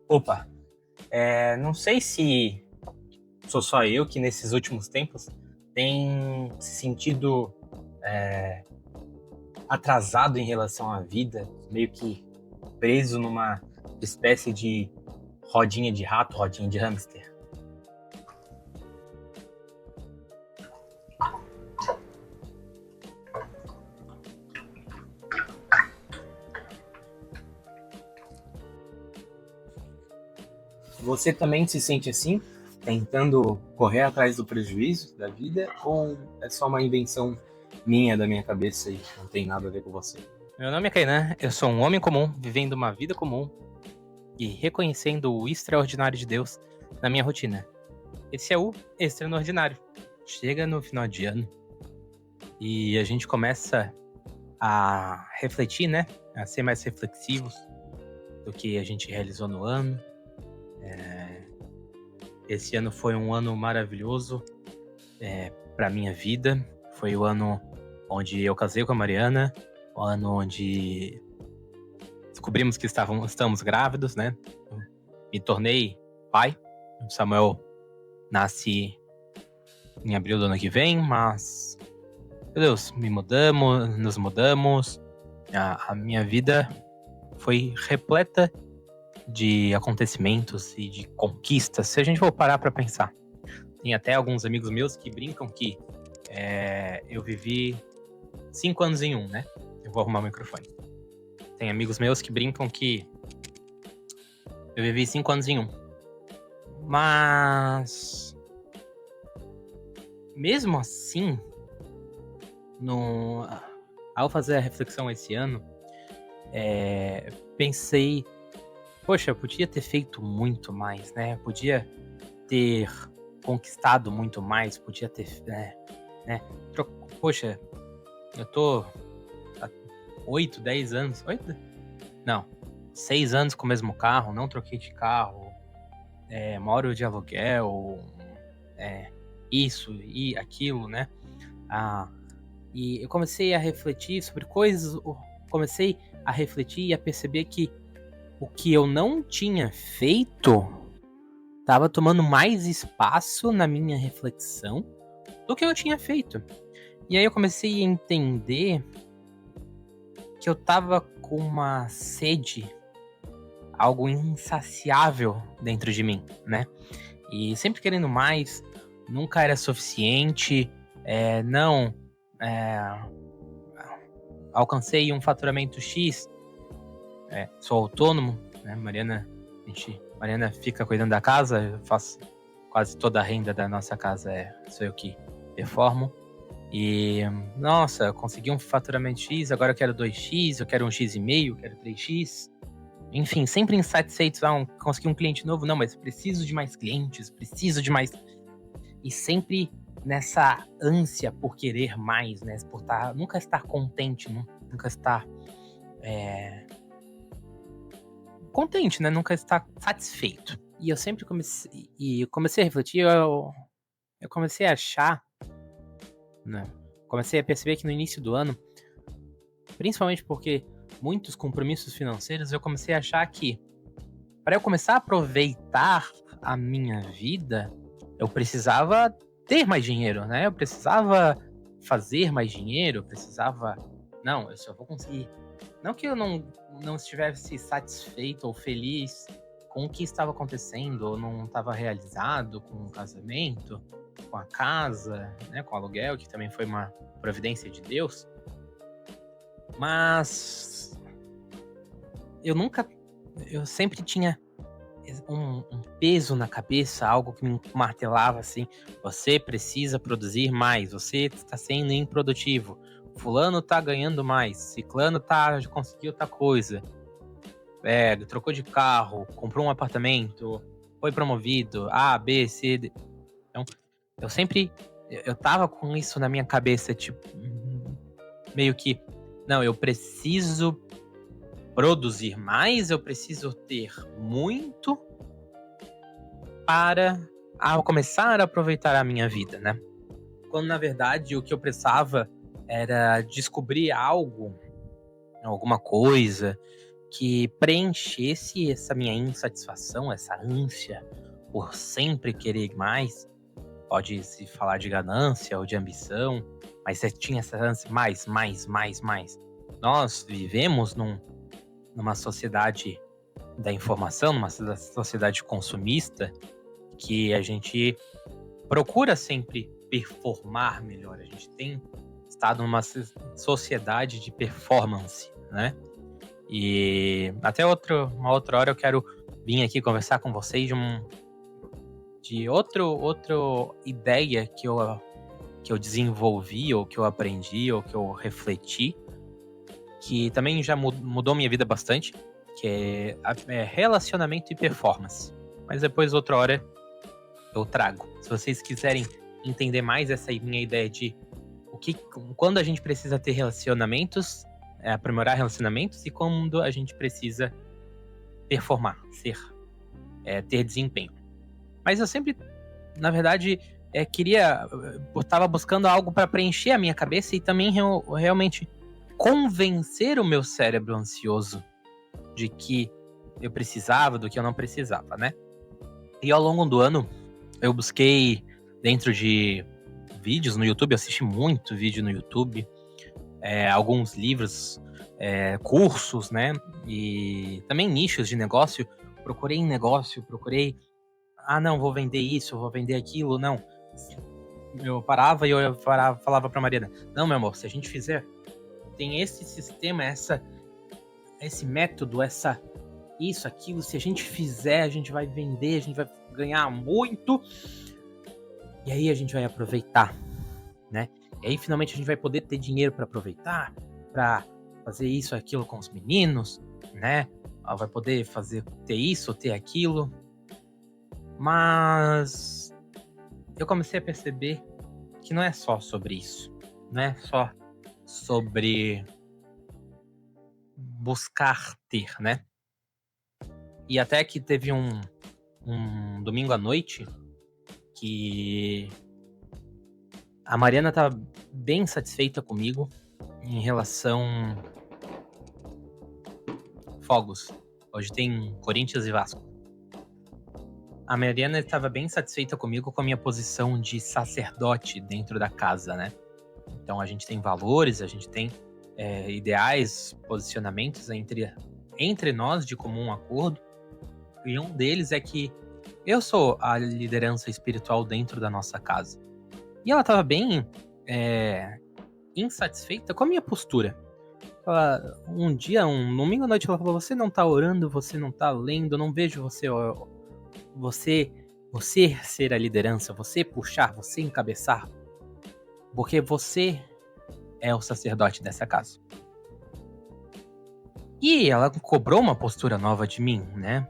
Opa, não sei se sou só eu que nesses últimos tempos tem se sentido atrasado em relação à vida, meio que preso numa espécie de rodinha de rato, rodinha de hamster. Você também se sente assim, tentando correr atrás do prejuízo da vida, ou é só uma invenção minha, da minha cabeça e não tem nada a ver com você? Meu nome é Kainan, eu sou um homem comum, vivendo uma vida comum e reconhecendo o extraordinário de Deus na minha rotina. Esse é o Extraordinário. Chega no final de ano e a gente começa a refletir, né? A ser mais reflexivos do que a gente realizou no ano. Esse ano foi um ano maravilhoso para minha vida. Foi o ano onde eu casei com a Mariana, o ano onde descobrimos que estamos grávidos, né? Me tornei pai. O Samuel nasce em abril do ano que vem, mas, meu Deus, nos mudamos. A minha vida foi repleta de acontecimentos e de conquistas, se a gente for parar pra pensar. Tem até alguns amigos meus que brincam que eu vivi 5 anos em um, né? Eu vou arrumar o microfone. Tem amigos meus que brincam que eu vivi 5 anos em um. Mas mesmo assim, ao fazer a reflexão esse ano, pensei, poxa, eu podia ter feito muito mais, né? Podia ter conquistado muito mais, podia ter, né? Poxa, eu tô há 8, 10 anos, 8? Não, 6 anos com o mesmo carro, não troquei de carro, moro de aluguel, isso e aquilo, né? E eu comecei a refletir sobre coisas, comecei a refletir e a perceber que o que eu não tinha feito estava tomando mais espaço na minha reflexão do que eu tinha feito. E aí eu comecei a entender que eu tava com uma sede, algo insaciável dentro de mim, né? E sempre querendo mais, nunca era suficiente, alcancei um faturamento X, sou autônomo, né? Mariana fica cuidando da casa, eu faço quase toda a renda da nossa casa, sou eu que performo. E, nossa, eu consegui um faturamento X, agora eu quero 2x, eu quero 1,5x, eu quero 3x. Enfim, sempre insatisfeitos, consegui um cliente novo, não, mas preciso de mais clientes, preciso de mais... E sempre nessa ânsia por querer mais, né? Por nunca estar contente, nunca estar contente, né? Nunca estar satisfeito. E eu sempre comecei a refletir, eu comecei a achar, né? Comecei a perceber que no início do ano, principalmente porque muitos compromissos financeiros, eu comecei a achar que para eu começar a aproveitar a minha vida, eu precisava ter mais dinheiro, né? Eu precisava fazer mais dinheiro, eu precisava... Não, eu só vou conseguir... Não que eu não estivesse satisfeito ou feliz com o que estava acontecendo, ou não estava realizado com o casamento, com a casa, né? Com o aluguel, que também foi uma providência de Deus. Mas eu sempre tinha um peso na cabeça, algo que me martelava assim: você precisa produzir mais, você está sendo improdutivo, fulano tá ganhando mais, ciclano já conseguiu outra coisa, trocou de carro, comprou um apartamento, foi promovido, A, B, C, D. Então, eu tava com isso na minha cabeça, tipo, meio que, não, eu preciso produzir mais, eu preciso ter muito para começar a aproveitar a minha vida, né? Quando, na verdade, o que eu precisava era descobrir algo, alguma coisa, que preenchesse essa minha insatisfação, essa ânsia por sempre querer mais. Pode se falar de ganância ou de ambição, mas você tinha essa ânsia mais, mais, mais, mais. Nós vivemos numa sociedade da informação, numa sociedade consumista, que a gente procura sempre performar melhor. A gente tem estado numa sociedade de performance, né? E até uma outra hora eu quero vir aqui conversar com vocês de outra ideia que eu desenvolvi, ou que eu aprendi, ou que eu refleti, que também já mudou minha vida bastante, que é relacionamento e performance. Mas depois, outra hora, eu trago. Se vocês quiserem entender mais essa minha ideia de quando a gente precisa ter relacionamentos, aprimorar relacionamentos, e quando a gente precisa performar, ter desempenho. Mas eu sempre, na verdade, estava buscando algo para preencher a minha cabeça e também realmente convencer o meu cérebro ansioso de que eu precisava, do que eu não precisava, né? E ao longo do ano, eu busquei dentro de vídeos no YouTube, eu assisti muito vídeo no YouTube, alguns livros, cursos, né? E também nichos de negócio. Procurei não, vou vender isso, vou vender aquilo, não. Eu parava e falava pra Mariana, não, meu amor, se a gente fizer, tem esse sistema, esse método, isso, aquilo, se a gente fizer, a gente vai vender, a gente vai ganhar muito, e aí a gente vai aproveitar, né? E aí finalmente a gente vai poder ter dinheiro pra aproveitar, pra fazer isso, aquilo com os meninos, né? Vai poder ter isso, ter aquilo. Mas eu comecei a perceber que não é só sobre isso. Não é só sobre buscar ter, né? E até que teve um domingo à noite que a Mariana tava bem satisfeita comigo em relação fogos. Hoje tem Corinthians e Vasco. A Mariana estava bem satisfeita comigo com a minha posição de sacerdote dentro da casa, né? Então a gente tem valores, a gente tem ideais, posicionamentos entre nós de comum acordo. E um deles é que eu sou a liderança espiritual dentro da nossa casa. E ela estava bem insatisfeita com a minha postura. Um domingo à noite, ela falou: você não tá orando, você não tá lendo, eu não vejo você ser a liderança, você puxar, você encabeçar, porque você é o sacerdote dessa casa. E ela cobrou uma postura nova de mim, né?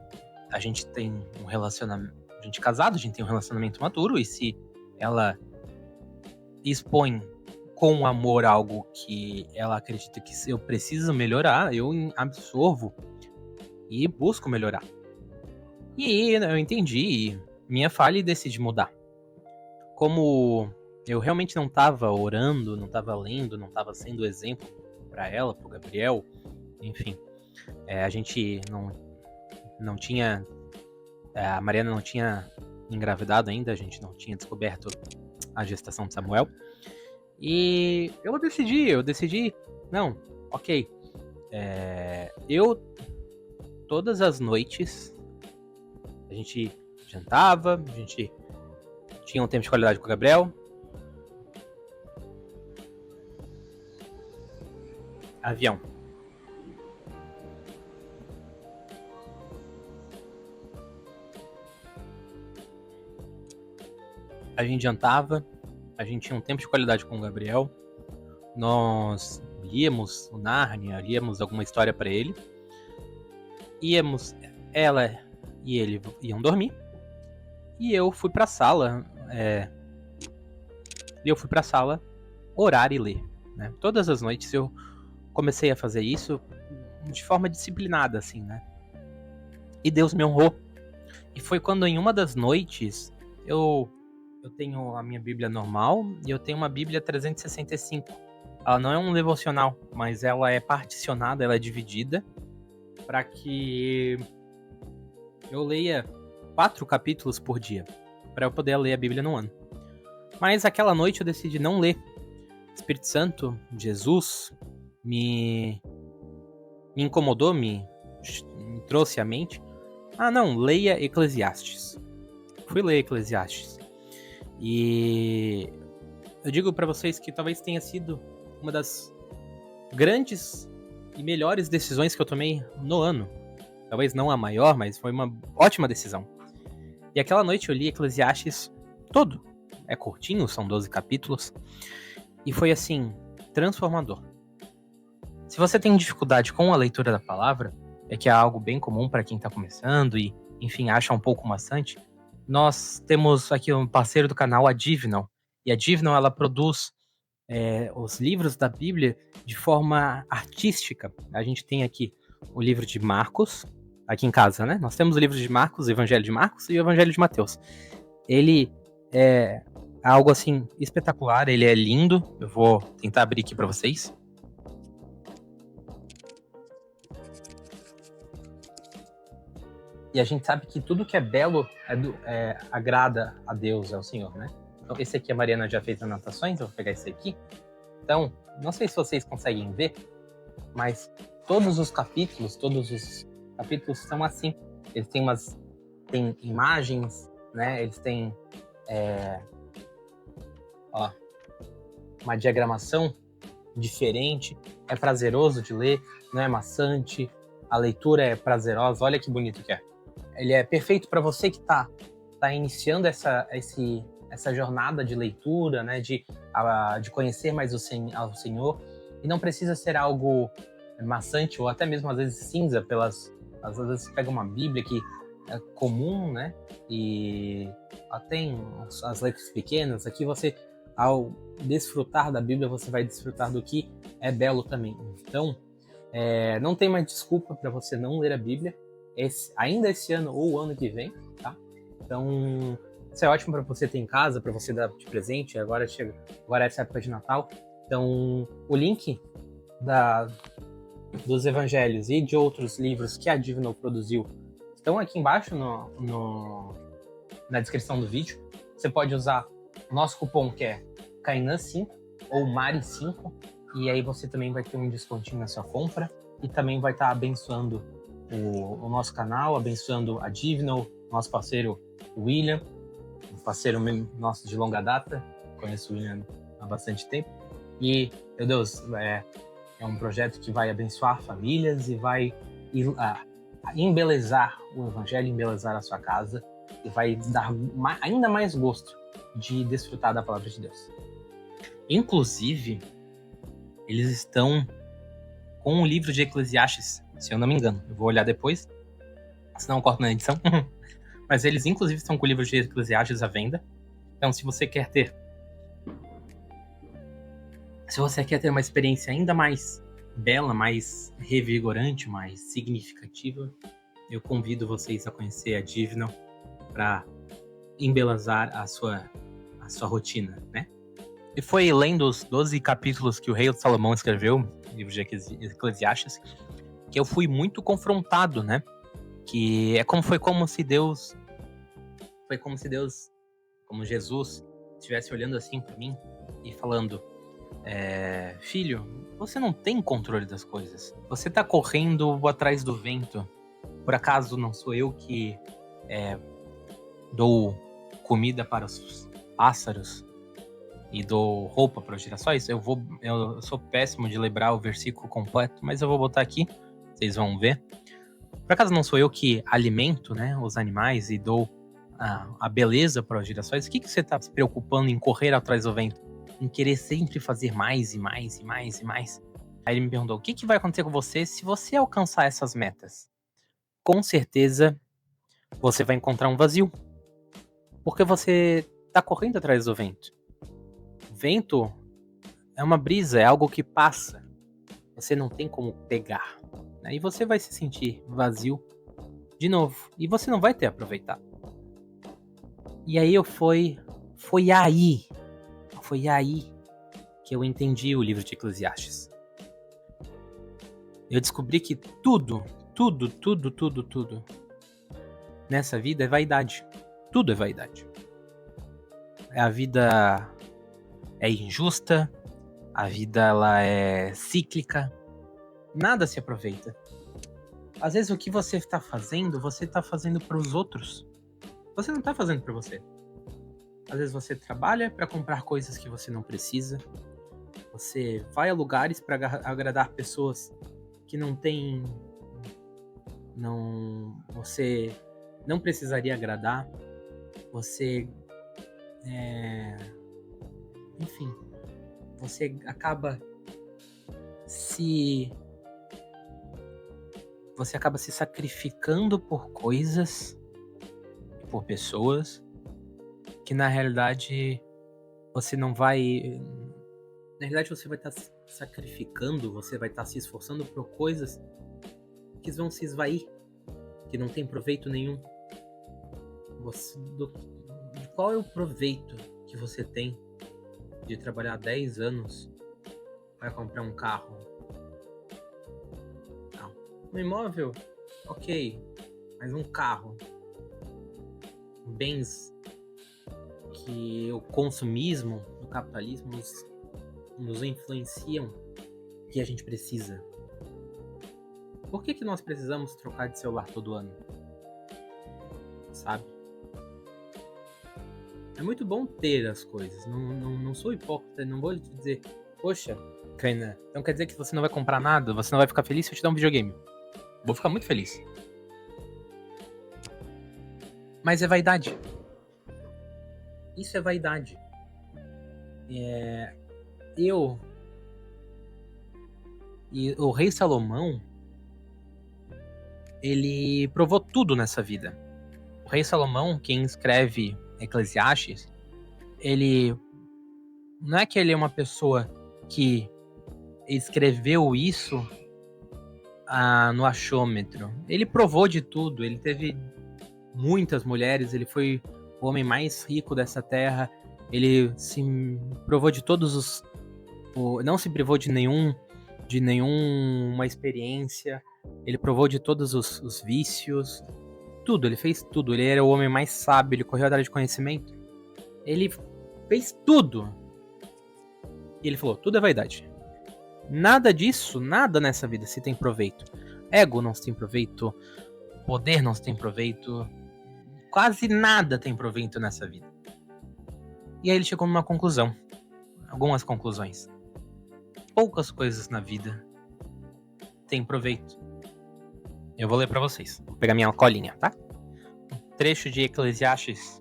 A gente tem um relacionamento, a gente é casado, a gente tem um relacionamento maduro, e se ela expõe com amor algo que ela acredita que eu preciso melhorar, eu absorvo e busco melhorar. E eu entendi minha falha e decidi mudar. Como eu realmente não estava orando, não estava lendo, não estava sendo exemplo para ela, para o Gabriel, enfim, a gente não tinha, a Mariana não tinha engravidado ainda, a gente não tinha descoberto a gestação de Samuel. E eu decidi, não, ok, eu todas as noites a gente jantava, a gente tinha um tempo de qualidade com o Gabriel. Avião. A gente jantava, a gente tinha um tempo de qualidade com o Gabriel. Nós líamos o Nárnia, líamos alguma história pra ele. Ela e ele iam dormir. E eu fui pra sala. Orar e ler, né? Todas as noites eu comecei a fazer isso de forma disciplinada, assim, né? E Deus me honrou. E foi quando em uma das noites eu tenho a minha Bíblia normal e eu tenho uma Bíblia 365. Ela não é um devocional, mas ela é particionada, ela é dividida. para que eu leia 4 capítulos por dia, para eu poder ler a Bíblia no ano. Mas aquela noite eu decidi não ler. O Espírito Santo, Jesus, me incomodou, me trouxe à mente. Não, leia Eclesiastes. Fui ler Eclesiastes. E eu digo para vocês que talvez tenha sido uma das grandes e melhores decisões que eu tomei no ano. Talvez não a maior, mas foi uma ótima decisão. E aquela noite eu li Eclesiastes todo. É curtinho, são 12 capítulos. E foi assim, transformador. Se você tem dificuldade com a leitura da palavra, é que é algo bem comum para quem está começando e, enfim, acha um pouco maçante, nós temos aqui um parceiro do canal, a Divinal. E a Divinal, ela produz os livros da Bíblia de forma artística. A gente tem aqui o livro de Marcos, aqui em casa, né? Nós temos o livro de Marcos, o Evangelho de Marcos e o Evangelho de Mateus. Ele é algo assim espetacular, ele é lindo. Eu vou tentar abrir aqui para vocês. E a gente sabe que tudo que é belo agrada a Deus, ao Senhor, né? Então, esse aqui a Mariana já fez anotações, eu vou pegar esse aqui. Então, não sei se vocês conseguem ver, mas todos os capítulos são assim. Eles têm imagens, né? Eles têm uma diagramação diferente. É prazeroso de ler, não é maçante. A leitura é prazerosa. Olha que bonito que é. Ele é perfeito para você que tá iniciando essa jornada de leitura, né? De conhecer mais ao Senhor. E não precisa ser algo maçante ou até mesmo às vezes cinza. Às vezes você pega uma Bíblia que é comum, né? E tem as letras pequenas. Aqui você, ao desfrutar da Bíblia, você vai desfrutar do que é belo também. Então, não tem mais desculpa para você não ler a Bíblia, ainda esse ano ou o ano que vem, tá? Então, isso é ótimo para você ter em casa, para você dar de presente. Agora é essa época de Natal. Então, o link dos evangelhos e de outros livros que a Divinal produziu estão aqui embaixo na descrição do vídeo. Você pode usar o nosso cupom que é Kainan5 ou Mari5, e aí você também vai ter um descontinho na sua compra e também vai estar abençoando o nosso canal, abençoando a Divinal, nosso parceiro William, um parceiro nosso de longa data. Conheço o William há bastante tempo. E, meu Deus, é um projeto que vai abençoar famílias e vai embelezar o evangelho, embelezar a sua casa e vai dar ainda mais gosto de desfrutar da palavra de Deus. Inclusive, eles estão com o livro de Eclesiastes, se eu não me engano. Eu vou olhar depois, senão eu corto na edição. Mas eles, inclusive, estão com o livro de Eclesiastes à venda. Então, se você quer ter uma experiência ainda mais bela, mais revigorante, mais significativa, eu convido vocês a conhecer a Divinal para embelezar a sua rotina, né? E foi lendo os 12 capítulos que o rei Salomão escreveu, no livro de Eclesiastes, que eu fui muito confrontado, né? Que foi como se Deus, como Jesus, estivesse olhando assim para mim e falando: filho, você não tem controle das coisas. Você tá correndo atrás do vento. Por acaso não sou eu que dou comida para os pássaros e dou roupa para os girassóis? Eu sou péssimo de lembrar o versículo completo, mas eu vou botar aqui, vocês vão ver. Por acaso não sou eu que alimento, né, os animais e dou a beleza para os girassóis? O que você está se preocupando em correr atrás do vento? Em querer sempre fazer mais e mais e mais e mais? Aí ele me perguntou: o que vai acontecer com você se você alcançar essas metas? Com certeza você vai encontrar um vazio, porque você está correndo atrás do vento. O vento é uma brisa, é algo que passa. Você não tem como pegar, né? E você vai se sentir vazio de novo, e você não vai ter aproveitado. E aí foi aí que eu entendi o livro de Eclesiastes. Eu descobri que tudo tudo nessa vida é vaidade. Tudo é vaidade. A vida é injusta, a vida ela é cíclica, nada se aproveita. Às vezes o que você está fazendo para os outros. Você não está fazendo para você. Às vezes você trabalha para comprar coisas que você não precisa. Você vai a lugares para agradar pessoas que você não precisaria agradar. Você enfim, você acaba se sacrificando por coisas, por pessoas que na realidade você não vai. Na realidade você vai estar se sacrificando, você vai estar se esforçando por coisas que vão se esvair, que não tem proveito nenhum. Qual é o proveito que você tem de trabalhar 10 anos para comprar um carro? Não. Um imóvel? Ok. Mas um carro? Bens que o consumismo, o capitalismo nos influenciam que a gente precisa. Por que nós precisamos trocar de celular todo ano? Sabe? É muito bom ter as coisas. Não sou hipócrita, não vou te dizer, poxa, Kainan, então quer dizer que você não vai comprar nada? Você não vai ficar feliz se eu te dar um videogame? Vou ficar muito feliz. Mas é vaidade. Isso é vaidade. E o rei Salomão, ele provou tudo nessa vida. O rei Salomão, quem escreve Eclesiastes, ele não é que ele é uma pessoa que escreveu isso no achômetro. Ele provou de tudo, ele teve muitas mulheres, ele foi o homem mais rico dessa terra, ele se provou de todos não se privou de nenhuma experiência, ele provou de todos os vícios, tudo, ele fez tudo, ele era o homem mais sábio, ele correu atrás de conhecimento, ele fez tudo. E ele falou, tudo é vaidade. Nada disso, nada nessa vida se tem proveito. Ego não se tem proveito, poder não se tem proveito, quase nada tem proveito nessa vida. E aí ele chegou numa conclusão, algumas conclusões. Poucas coisas na vida têm proveito. Eu vou ler pra vocês. Vou pegar minha colinha, tá? Um trecho de Eclesiastes,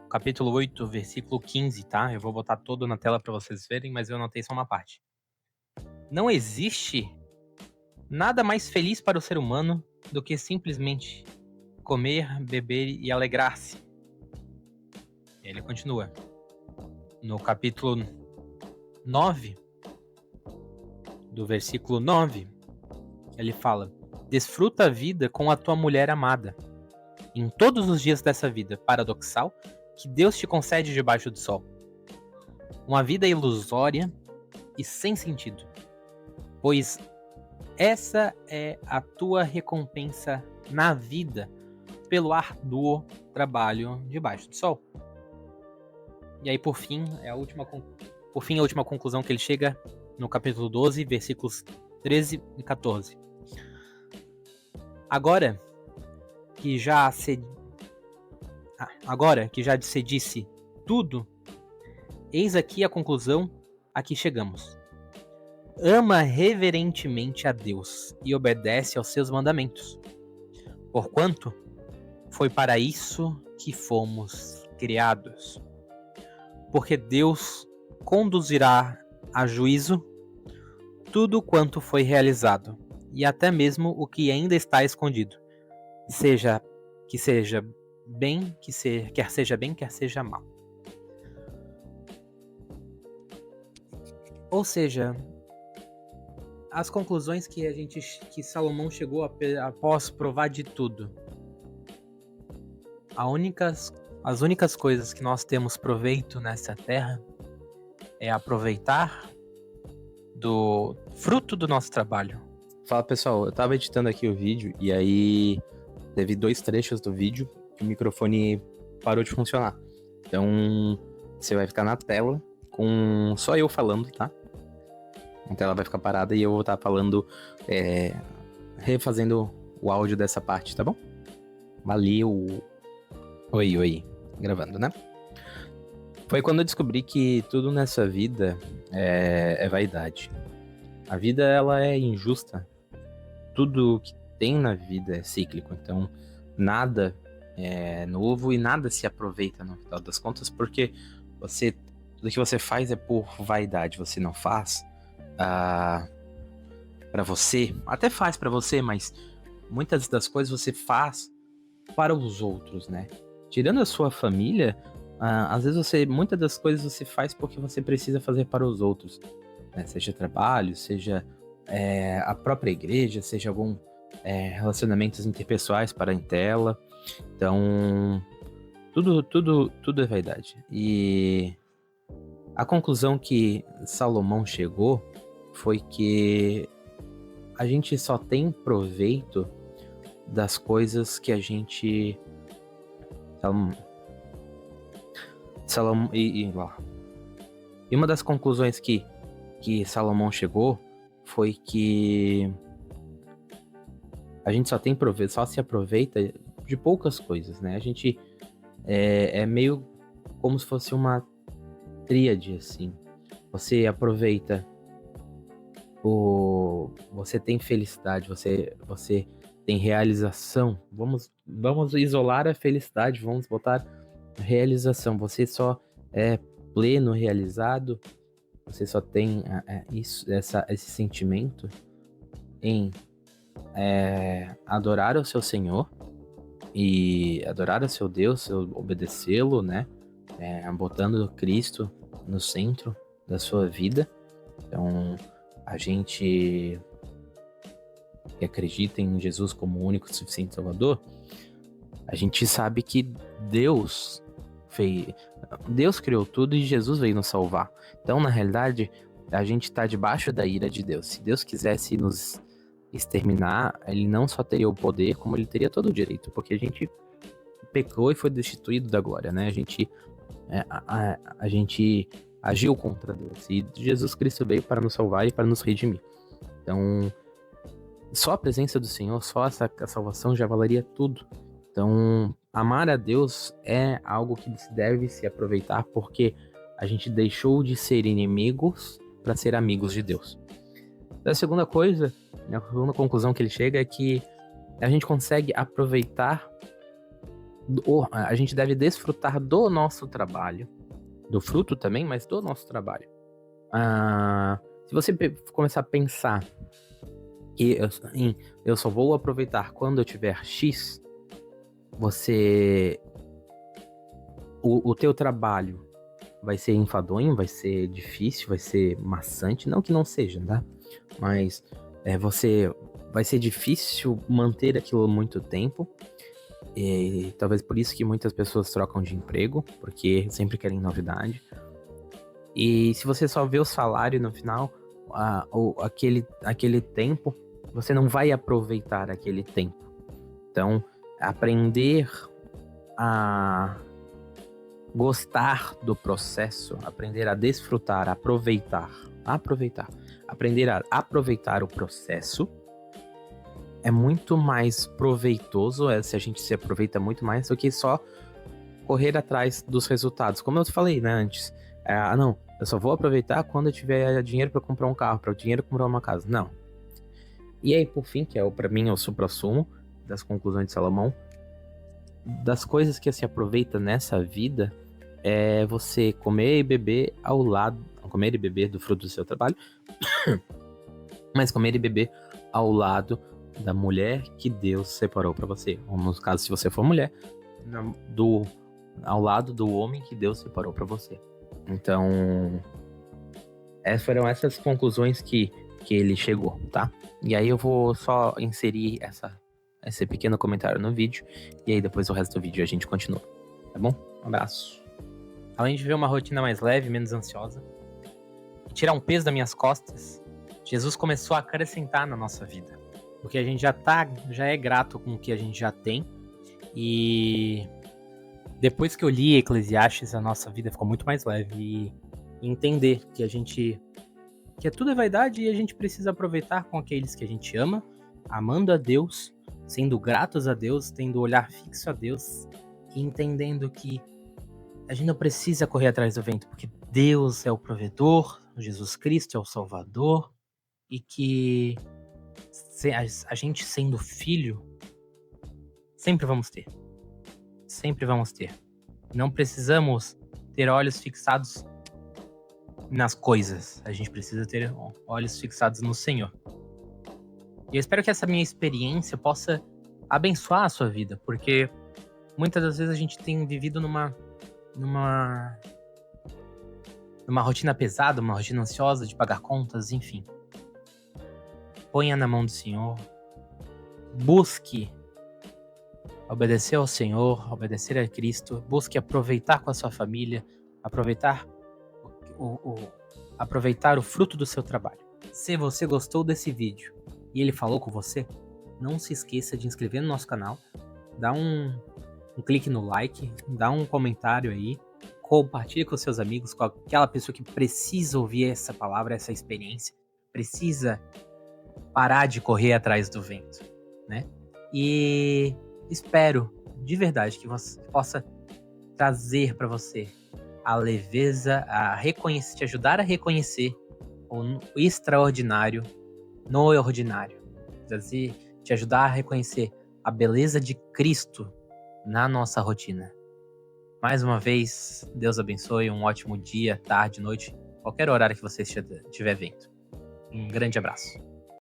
capítulo 8, versículo 15, tá? Eu vou botar todo na tela pra vocês verem, mas eu anotei só uma parte. Não existe nada mais feliz para o ser humano do que simplesmente comer, beber e alegrar-se. Ele continua. No capítulo 9, do versículo 9, ele fala: desfruta a vida com a tua mulher amada, em todos os dias dessa vida paradoxal que Deus te concede debaixo do sol. Uma vida ilusória e sem sentido, pois essa é a tua recompensa na vida pelo árduo trabalho debaixo do sol. E aí, por fim, a última conclusão que ele chega no capítulo 12, versículos 13 e 14. Agora que já se disse tudo, eis aqui a conclusão a que chegamos. Ama reverentemente a Deus e obedece aos seus mandamentos, porquanto foi para isso que fomos criados. Porque Deus conduzirá a juízo tudo quanto foi realizado, e até mesmo o que ainda está escondido, quer seja bem, quer seja mal. Ou seja, as conclusões que Salomão chegou após provar de tudo. As únicas coisas que nós temos proveito nessa terra é aproveitar do fruto do nosso trabalho, Fala pessoal, eu tava editando aqui o vídeo e aí teve 2 trechos do vídeo que o microfone parou de funcionar. Então você vai ficar na tela com só eu falando, tá? A tela vai ficar parada e eu vou estar falando, refazendo o áudio dessa parte, tá bom? Valeu! Oi, gravando, né? Foi quando eu descobri que tudo nessa vida é vaidade. A vida, ela é injusta. Tudo que tem na vida é cíclico, então nada é novo e nada se aproveita no final das contas, porque tudo que você faz é por vaidade, você não faz para você, até faz para você, mas muitas das coisas você faz para os outros, né? Tirando a sua família, às vezes muitas das coisas você faz porque você precisa fazer para os outros, né? Seja trabalho, seja a própria igreja, seja algum relacionamentos interpessoais para a tela. Então, tudo é vaidade. E a conclusão que Salomão chegou foi que a gente só tem proveito das coisas que a gente... Salomão, e uma das conclusões que Salomão chegou foi que a gente só se aproveita de poucas coisas, né? A gente é meio como se fosse uma tríade, assim. Você aproveita você tem felicidade, você tem realização. Vamos isolar a felicidade, vamos botar realização. Você só é pleno, realizado. Você só tem esse sentimento em adorar ao seu Senhor e adorar ao seu Deus, obedecê-lo, né? Botando Cristo no centro da sua vida. Então, a gente que acredita em Jesus como o único e suficiente Salvador, a gente sabe que Deus criou tudo e Jesus veio nos salvar. Então, na realidade, a gente está debaixo da ira de Deus. Se Deus quisesse nos exterminar, ele não só teria o poder, como ele teria todo o direito, porque a gente pecou e foi destituído da glória, né? A gente agiu contra Deus e Jesus Cristo veio para nos salvar e para nos redimir. Então, só a presença do Senhor, só a salvação já valeria tudo. Então, amar a Deus é algo que se deve se aproveitar, porque a gente deixou de ser inimigos para ser amigos de Deus. A segunda coisa, a segunda conclusão que ele chega é que a gente consegue aproveitar, a gente deve desfrutar do nosso trabalho, do fruto também, mas do nosso trabalho. Se você começar a pensar que eu só vou aproveitar quando eu tiver X, o teu trabalho vai ser enfadonho, vai ser difícil, vai ser maçante, não que não seja, tá? Mas vai ser difícil manter aquilo muito tempo, e talvez por isso que muitas pessoas trocam de emprego, porque sempre querem novidade. E se você só vê o salário no final, aquele tempo, você não vai aproveitar aquele tempo. Então, aprender a gostar do processo, aprender a desfrutar, aproveitar, aprender a aproveitar o processo é muito mais proveitoso, se a gente se aproveita muito mais do que só correr atrás dos resultados. Como eu falei, né, antes, não, eu só vou aproveitar quando eu tiver dinheiro para comprar um carro, para o dinheiro comprar uma casa. Não. E aí, por fim, que para mim é o suprassumo das conclusões de Salomão, das coisas que se aproveita nessa vida é você comer e beber comer e beber do fruto do seu trabalho, mas comer e beber ao lado da mulher que Deus separou para você. Ou no caso, se você for mulher, ao lado do homem que Deus separou para você. Então, foram essas conclusões que ele chegou, tá? E aí eu vou só inserir esse pequeno comentário no vídeo, e aí depois o resto do vídeo a gente continua, tá bom? Um abraço. Além de ver uma rotina mais leve, menos ansiosa, e tirar um peso das minhas costas, Jesus começou a acrescentar na nossa vida. Porque a gente já é grato com o que a gente já tem. E depois que eu li Eclesiastes, a nossa vida ficou muito mais leve. E entender que tudo é vaidade e a gente precisa aproveitar com aqueles que a gente ama, amando a Deus, sendo gratos a Deus, tendo o olhar fixo a Deus e entendendo que a gente não precisa correr atrás do vento, porque Deus é o provedor, Jesus Cristo é o Salvador, e que a gente sendo filho, sempre vamos ter. Sempre vamos ter. Não precisamos ter olhos fixados nas coisas. A gente precisa ter olhos fixados no Senhor. E eu espero que essa minha experiência possa abençoar a sua vida, porque muitas das vezes a gente tem vivido numa rotina pesada, uma rotina ansiosa de pagar contas, enfim. Ponha na mão do Senhor. Busque obedecer ao Senhor, obedecer a Cristo. Busque aproveitar com a sua família, aproveitar o fruto do seu trabalho. Se você gostou desse vídeo e ele falou com você, não se esqueça de inscrever no nosso canal, dá um clique no like, dá um comentário aí, compartilhe com seus amigos, com aquela pessoa que precisa ouvir essa palavra, essa experiência, precisa parar de correr atrás do vento, né? E espero, de verdade, que você possa trazer para você a leveza, te ajudar a reconhecer o extraordinário no ordinário. Te ajudar a reconhecer a beleza de Cristo na nossa rotina. Mais uma vez, Deus abençoe, um ótimo dia, tarde, noite, qualquer horário que você estiver vendo. Um grande abraço.